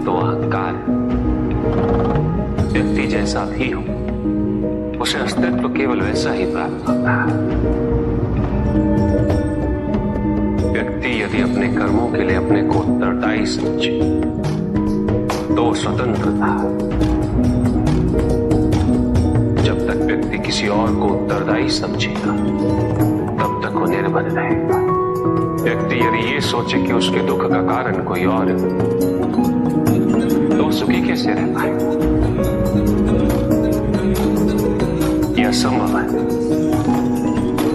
तो अहंकार है। व्यक्ति जैसा भी हो, उसे अस्तित्व केवल वैसा ही प्राप्त होता है। व्यक्ति यदि अपने कर्मों के लिए अपने को उत्तरदायी समझे तो स्वतंत्रता। जब तक व्यक्ति किसी और को उत्तरदायी समझेगा तब तक वो निर्भर रहेगा। व्यक्ति यदि ये सोचे कि उसके दुख का कारण कोई और है तो सुखी कैसे रह पाएगा? यह संभव है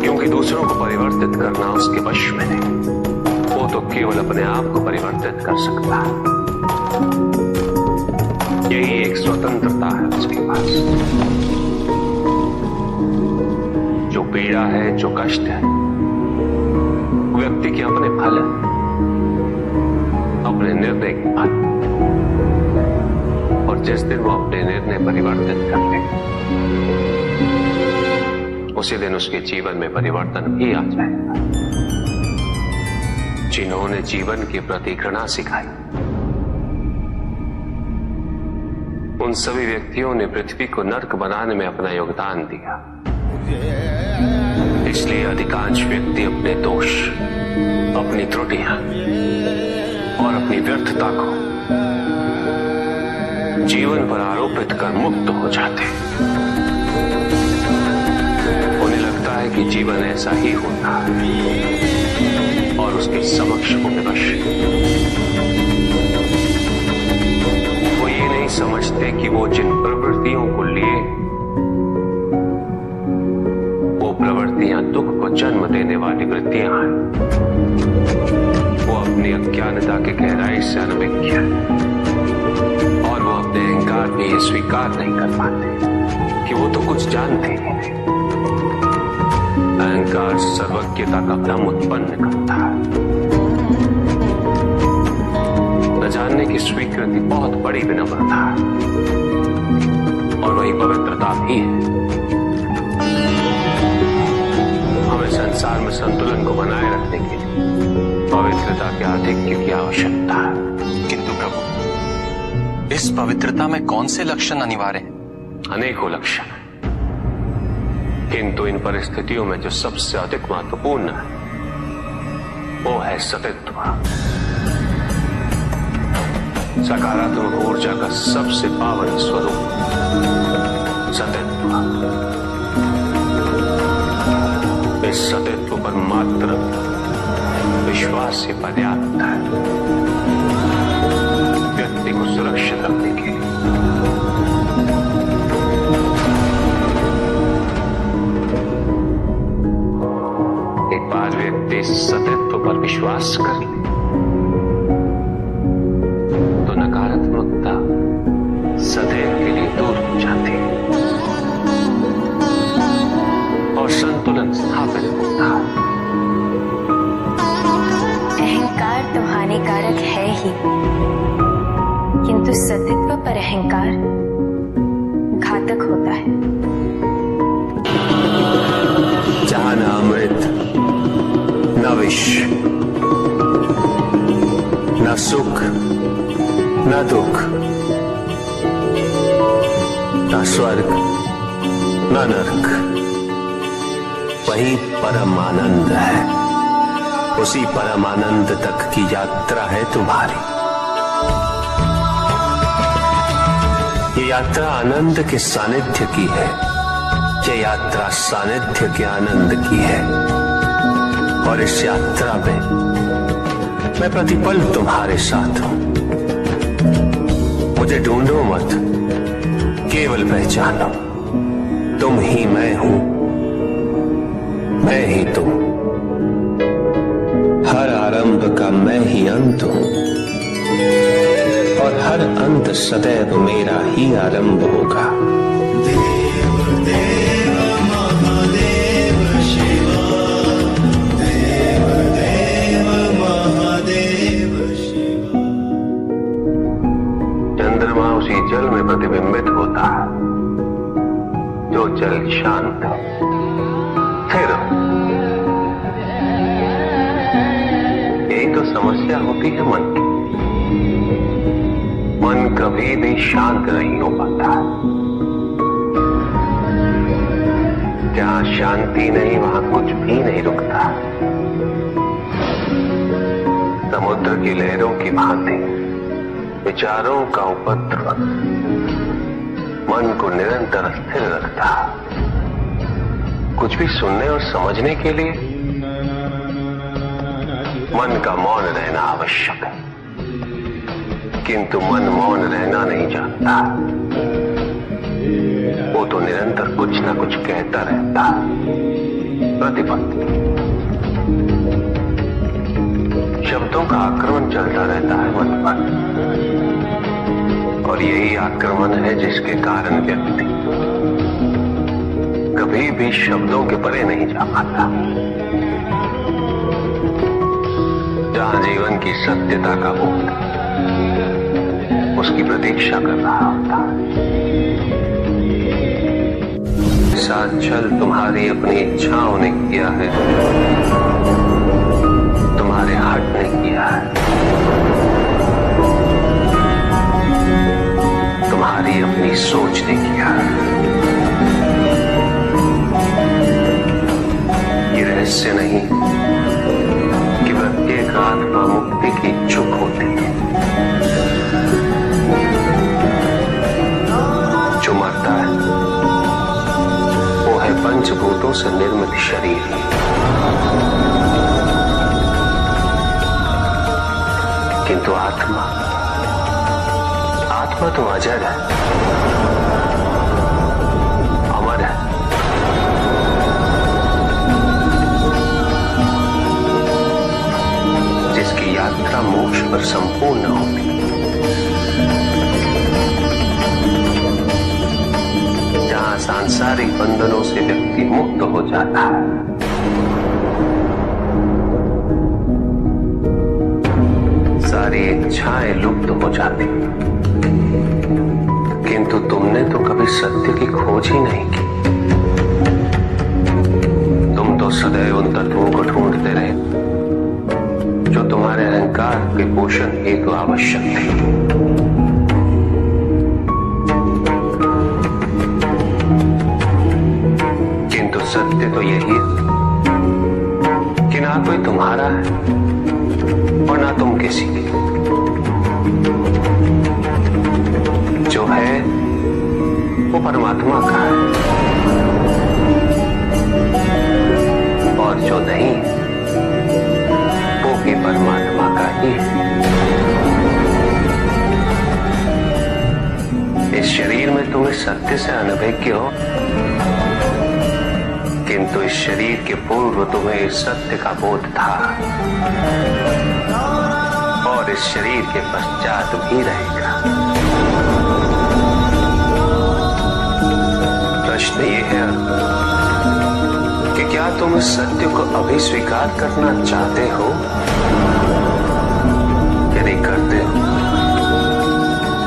क्योंकि दूसरों को परिवर्तित करना उसके वश में नहीं, वो तो केवल अपने आप को परिवर्तित कर सकता है। यही एक स्वतंत्रता है उसके पास। जो पीड़ा है, जो कष्ट है, व्यक्ति के अपने फल है, अपने निर्णय के फल। और जिस दिन वो अपने निर्णय परिवर्तित कर ले, उसी दिन उसके जीवन में परिवर्तन भी आ जाएगा। जिन्होंने जीवन के प्रति घृणा सिखाई, उन सभी व्यक्तियों ने पृथ्वी को नर्क बनाने में अपना योगदान दिया। इसलिए अधिकांश व्यक्ति अपने दोष, अपनी त्रुटियां और अपनी व्यर्थता को जीवन पर आरोपित कर मुक्त हो जाते। उन्हें लगता है कि जीवन ऐसा ही होता है और उसके समक्ष वो विवश। वो ये नहीं समझते कि वो जिन प्रवृत्तियों को लिए, वो प्रवृत्तियां दुख को जन्म देने वाली वृत्तियां हैं। वो अपनी अज्ञानता के गहराई से अनभिज्ञ है और वो अपने अहंकार में ये स्वीकार नहीं कर पाते कि वो तो कुछ जानते ही नहीं। अहंकार सर्वज्ञता का भ्रम उत्पन्न करता है। न जानने की स्वीकृति बहुत बड़ी विनम्रता है और वही पवित्रता भी है। हमें संसार में संतुलन को बनाए रखने के लिए पवित्रता के आधिक्य की आवश्यकता है। किंतु प्रभु, इस पवित्रता में कौन से लक्षण अनिवार्य हैं? अनेकों लक्षण, किंतु इन परिस्थितियों में जो सबसे अधिक महत्वपूर्ण है वो है सतित्व। सकारात्मक ऊर्जा का सबसे पावन स्वरूप सतित्व। इस सतित्व पर मात्र विश्वास से पर्याप्त है व्यक्ति को सुरक्षित रखने के लिए। एक बार व्यक्ति सतित्व पर विश्वास कर ले तो नकारात्मकता सदैव के लिए दूर हो जाती है और संतुलन स्थापित होता है। अहंकार तो हानिकारक है ही, किंतु सतित्व पर अहंकार घातक होता है। जहां न अमृत, न विष, न सुख, न दुख, न स्वर्ग, न नरक, वही परम आनंद है। उसी परम आनंद तक की यात्रा है तुम्हारी। ये यात्रा आनंद के सानिध्य की है। ये यात्रा सानिध्य के आनंद की है और इस यात्रा में मैं प्रतिपल तुम्हारे साथ हूं। मुझे ढूंढो मत, केवल पहचानो तुम ही मैं हूं, मैं ही तुम। हर आरंभ का मैं ही अंत हूं और हर अंत सदैव मेरा ही आरंभ होगा। चंद्रमा उसी जल में प्रतिबिंबित होता है जो जल शांत है। फिर यही तो समस्या होती है मन की। मन कभी भी शांत नहीं हो पाता। जहां शांति नहीं वहां कुछ भी नहीं रुकता। समुद्र की लहरों की भांति विचारों का उपद्रव मन को निरंतर स्थिर रखता। कुछ भी सुनने और समझने के लिए मन का मौन रहना आवश्यक है, किंतु मन मौन रहना नहीं जानता। वो तो निरंतर कुछ ना कुछ कहता रहता। प्रतिपल शब्दों का आक्रमण चलता रहता है मन पर, और यही आक्रमण है जिसके कारण व्यक्ति कभी भी शब्दों के परे नहीं जा पाता। जहां जीवन की सत्यता का बोध उसकी प्रतीक्षा कर रहा होता। साथ छल तुम्हारी अपनी इच्छाओं ने किया है, तुम्हारे हट ने किया है, तुम्हारी अपनी सोच ने किया है। ये रहस्य नहीं कि प्रत्येक आत्मा मुक्ति की इच्छुक होती है। जो मरता है वो है पंचभूतों से निर्मित शरीर, किंतु आत्मा तो अजर है, अमर है। जिसकी यात्रा मोक्ष पर संपूर्ण होती। जहां सांसारिक बंधनों से व्यक्ति मुक्त हो जाता है, सारी इच्छाएं लुप्त हो जाती। किंतु तुमने तो कभी सत्य की खोज ही नहीं की। तुम तो सदैव उन तत्वों को ढूंढते रहे जो तुम्हारे अहंकार के पोषण हेतु आवश्यक थे। किंतु सत्य तो यही है कि ना कोई तुम्हारा है और ना तुम किसी की। जो है वो परमात्मा का है, और जो नहीं वो भी परमात्मा का ही है। इस शरीर में तुम इस सत्य से अनभिज्ञ हो, किंतु इस शरीर के पूर्व तुम्हें इस सत्य का बोध था, और इस शरीर के पश्चात भी रहेगा। प्रश्न ये है कि क्या तुम इस सत्य को अभी स्वीकार करना चाहते हो? यदि करते हो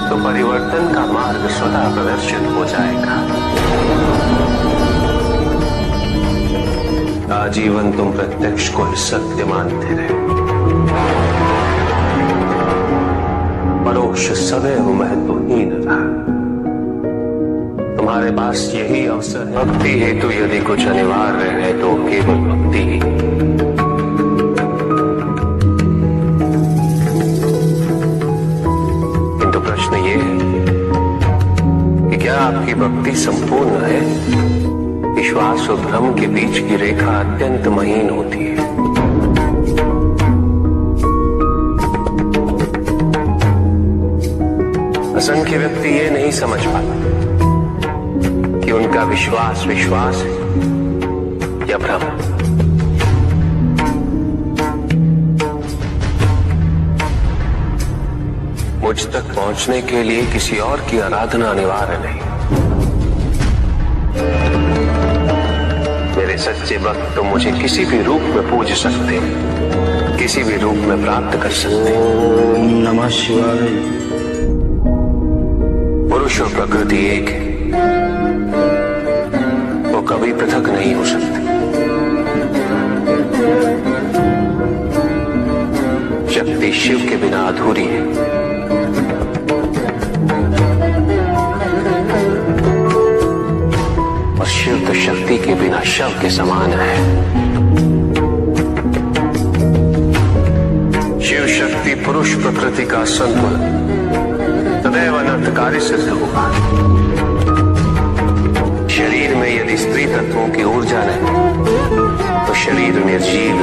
तो परिवर्तन का मार्ग स्वतः प्रदर्शित हो जाएगा। आजीवन तुम प्रत्यक्ष को ही सत्य मानते रहे, परोक्ष सदैव महत्वहीन रहा। तुम्हारे पास यही अवसर है। भक्ति हेतु यदि कुछ अनिवार्य है तो केवल भक्ति ही। किंतु प्रश्न ये है कि क्या आपकी भक्ति संपूर्ण है? विश्वास और भ्रम के बीच की रेखा अत्यंत महीन होती है। असंख्य व्यक्ति ये नहीं समझ पाते कि उनका विश्वास है या भ्रम। मुझ तक पहुंचने के लिए किसी और की आराधना अनिवार्य नहीं। मेरे सच्चे भक्त तो मुझे किसी भी रूप में पूज सकते, किसी भी रूप में प्राप्त कर सकते। ओम नमः शिवाय। पुरुष और प्रकृति एक है, वो कभी पृथक नहीं हो सकते। शक्ति शिव के बिना अधूरी है, जिंदा शव के समान है। शिव शक्ति पुरुष प्रकृति का संतुलन सदैव अनर्थकारी सिद्ध होगा। शरीर में यदि स्त्री तत्वों की ऊर्जा नहीं तो शरीर निर्जीव